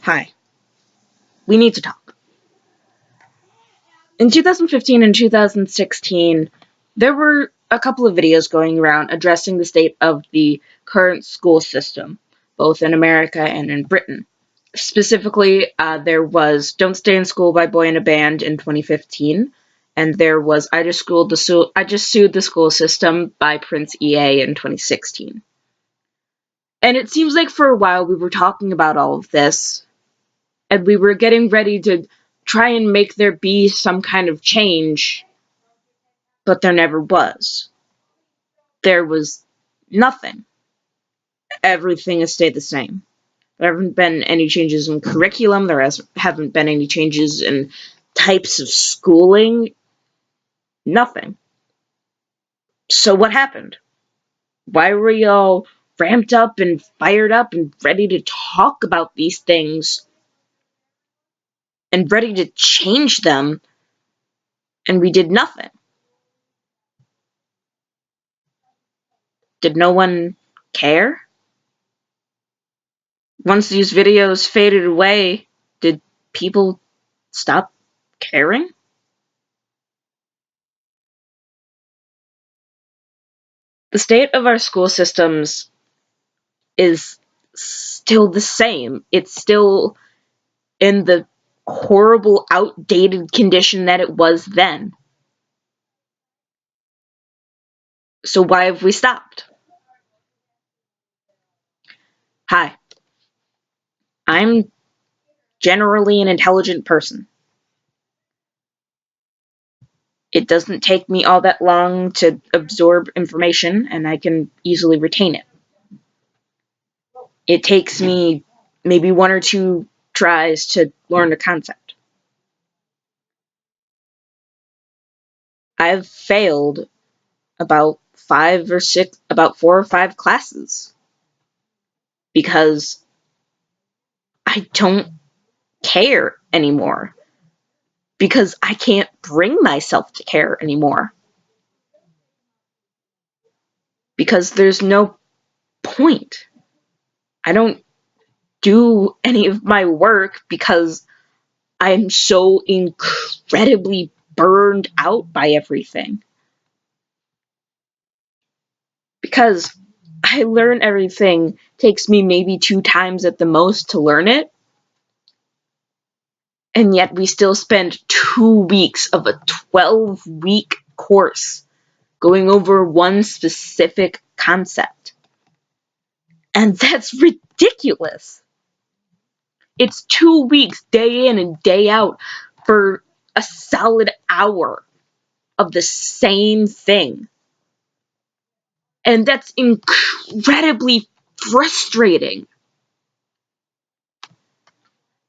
Hi. We need to talk. In 2015 and 2016, there were a couple of videos going around addressing the state of the current school system, both in America and in Britain. Specifically, there was Don't Stay in School by Boy in a Band in 2015, and there was I Just Sued the School System by Prince EA in 2016. And it seems like for a while we were talking about all of this, and we were getting ready to try and make there be some kind of change, but there never was. There was nothing. Everything has stayed the same. There haven't been any changes in curriculum, haven't been any changes in types of schooling, nothing. So what happened? Why were we all ramped up and fired up and ready to talk about these things and ready to change them, and we did nothing? Did no one care? Once these videos faded away, did people stop caring? The state of our school systems is still the same. It's still in the horrible, outdated condition that it was then. So why have we stopped? Hi. I'm generally an intelligent person. It doesn't take me all that long to absorb information, and I can easily retain it. It takes me maybe one or two tries to learn a concept. I've failed about about 4 or 5 classes because I don't care anymore. Because I can't bring myself to care anymore. Because there's no point. I don't do any of my work because I'm so incredibly burned out by everything. Because I learn everything takes me maybe 2 times at the most to learn it, and yet we still spend 2 weeks of a 12-week course going over one specific concept. And that's ridiculous. It's 2 weeks, day in and day out, for a solid hour of the same thing. And that's incredibly frustrating.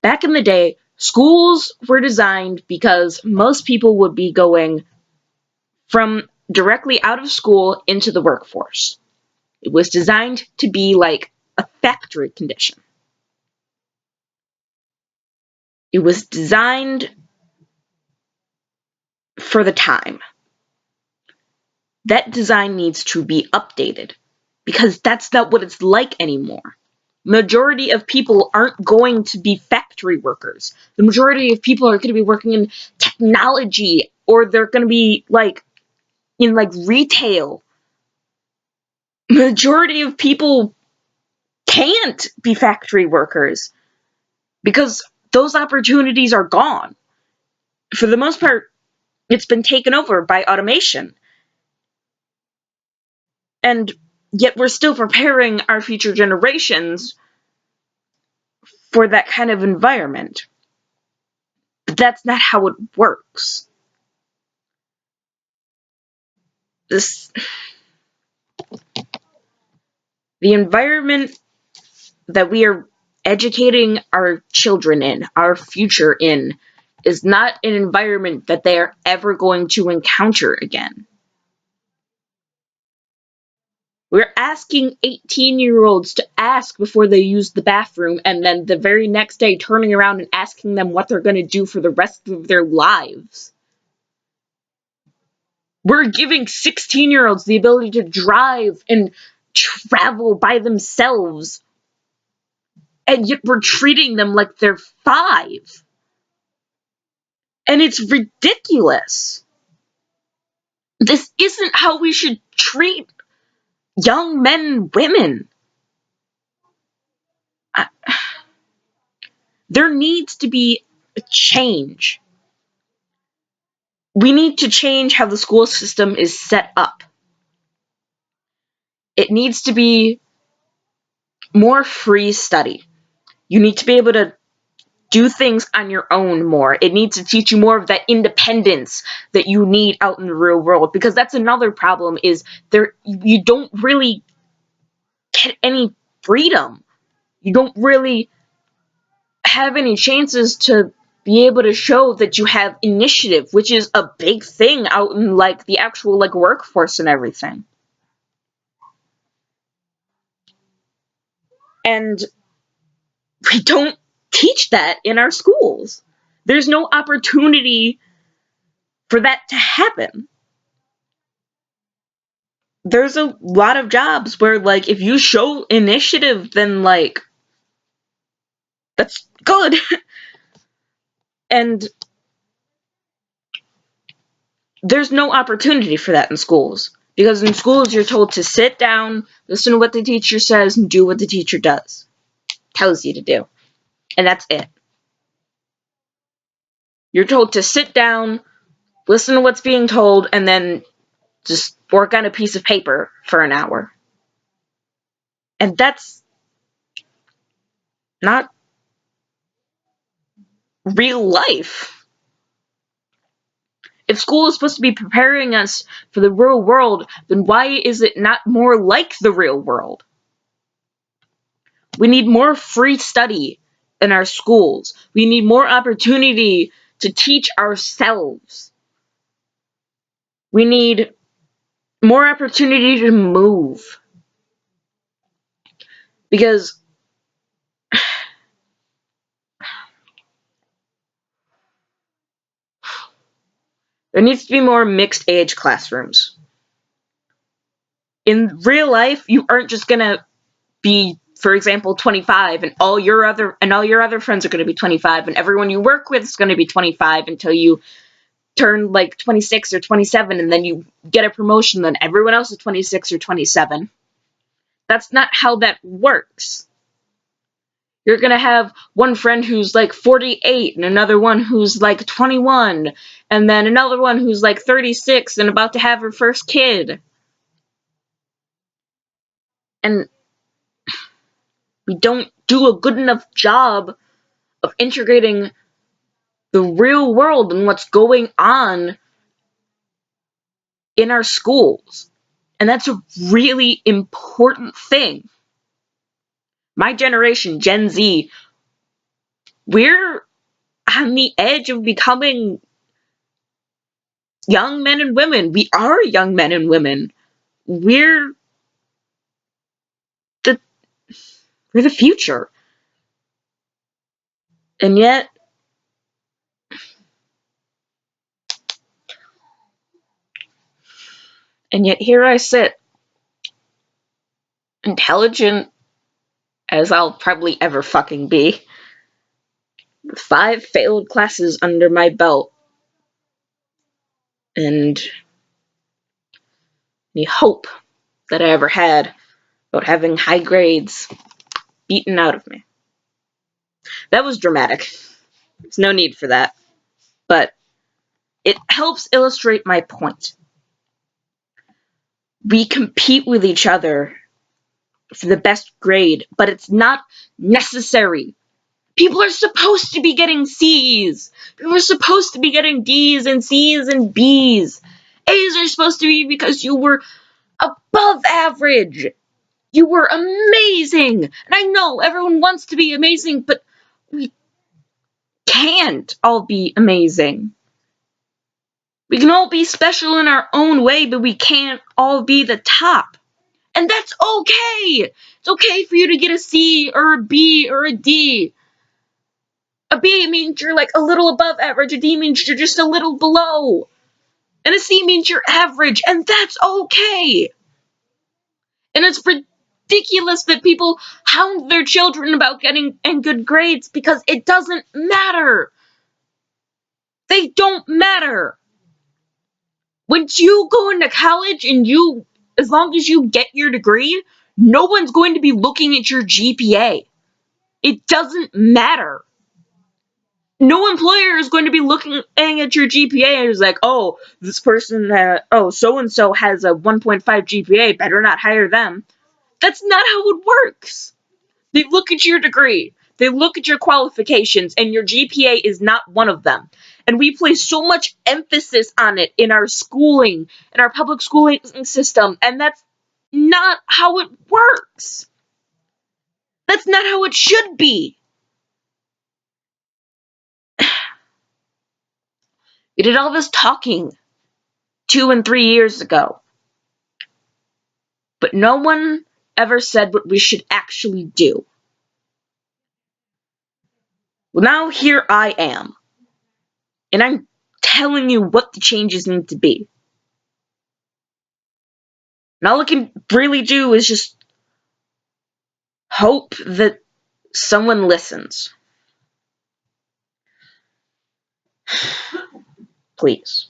Back in the day, schools were designed because most people would be going from directly out of school into the workforce. It was designed to be like a factory condition. It was designed for the time. That design needs to be updated because that's not what it's like anymore. Majority of people aren't going to be factory workers. The majority of people are going to be working in technology, or they're going to be in retail. Majority of people can't be factory workers because those opportunities are gone. For the most part, it's been taken over by automation. And yet we're still preparing our future generations for that kind of environment. But that's not how it works. The environment that we are educating our children in, our future in, is not an environment that they are ever going to encounter again. We're asking 18-year-olds to ask before they use the bathroom, and then the very next day turning around and asking them what they're going to do for the rest of their lives. We're giving 16-year-olds the ability to drive and travel by themselves. and yet we're treating them like they're 5. And it's ridiculous. This isn't how we should treat young men and women. There needs to be a change. We need to change how the school system is set up. It needs to be more free study. You need to be able to do things on your own more. It needs to teach you more of that independence that you need out in the real world, because that's another problem, is you don't really get any freedom. You don't really have any chances to be able to show that you have initiative, which is a big thing out in like the actual like workforce and everything. And we don't teach that in our schools. There's no opportunity for that to happen. There's a lot of jobs where, like, if you show initiative, then, like, that's good. And there's no opportunity for that in schools. Because in schools, you're told to sit down, listen to what the teacher says, and do what the teacher tells you to do. And that's it. You're told to sit down, listen to what's being told, and then just work on a piece of paper for an hour. And that's not real life. If school is supposed to be preparing us for the real world, then why is it not more like the real world? We need more free study in our schools. We need more opportunity to teach ourselves. We need more opportunity to move. Because there needs to be more mixed age classrooms. In real life, you aren't just gonna be, for example, 25, and all your other friends are going to be 25, and everyone you work with is going to be 25 until you turn like 26 or 27, and then you get a promotion, then everyone else is 26 or 27. That's not how that works. You're going to have one friend who's like 48, and another one who's like 21, and then another one who's like 36 and about to have her first kid. And we don't do a good enough job of integrating the real world and what's going on in our schools. And that's a really important thing. My generation, Gen Z, we're on the edge of becoming young men and women. We are young men and women. We're the future. And yet here I sit, intelligent as I'll probably ever fucking be, with 5 failed classes under my belt, and the hope that I ever had about having high grades beaten out of me. That was dramatic. There's no need for that. But it helps illustrate my point. We compete with each other for the best grade, but it's not necessary. People are supposed to be getting C's. People are supposed to be getting D's and C's and B's. A's are supposed to be because you were above average. You were amazing. And I know everyone wants to be amazing, but we can't all be amazing. We can all be special in our own way, but we can't all be the top. And that's okay. It's okay for you to get a C or a B or a D. A B means you're like a little above average. A D means you're just a little below. And a C means you're average. And that's okay. And it's ridiculous that people hound their children about getting good grades because it doesn't matter. They don't matter. Once you go into college and as long as you get your degree, no one's going to be looking at your GPA. It doesn't matter. No employer is going to be looking at your GPA and is like, oh, this person, so-and-so has a 1.5 GPA, better not hire them. That's not how it works. They look at your degree, they look at your qualifications, and your GPA is not one of them. And we place so much emphasis on it in our schooling, in our public schooling system, and that's not how it works. That's not how it should be. We did all this talking 2 and 3 years ago, but no one ever said what we should actually do. Well, now here I am, and I'm telling you what the changes need to be. And all I can really do is just hope that someone listens. Please.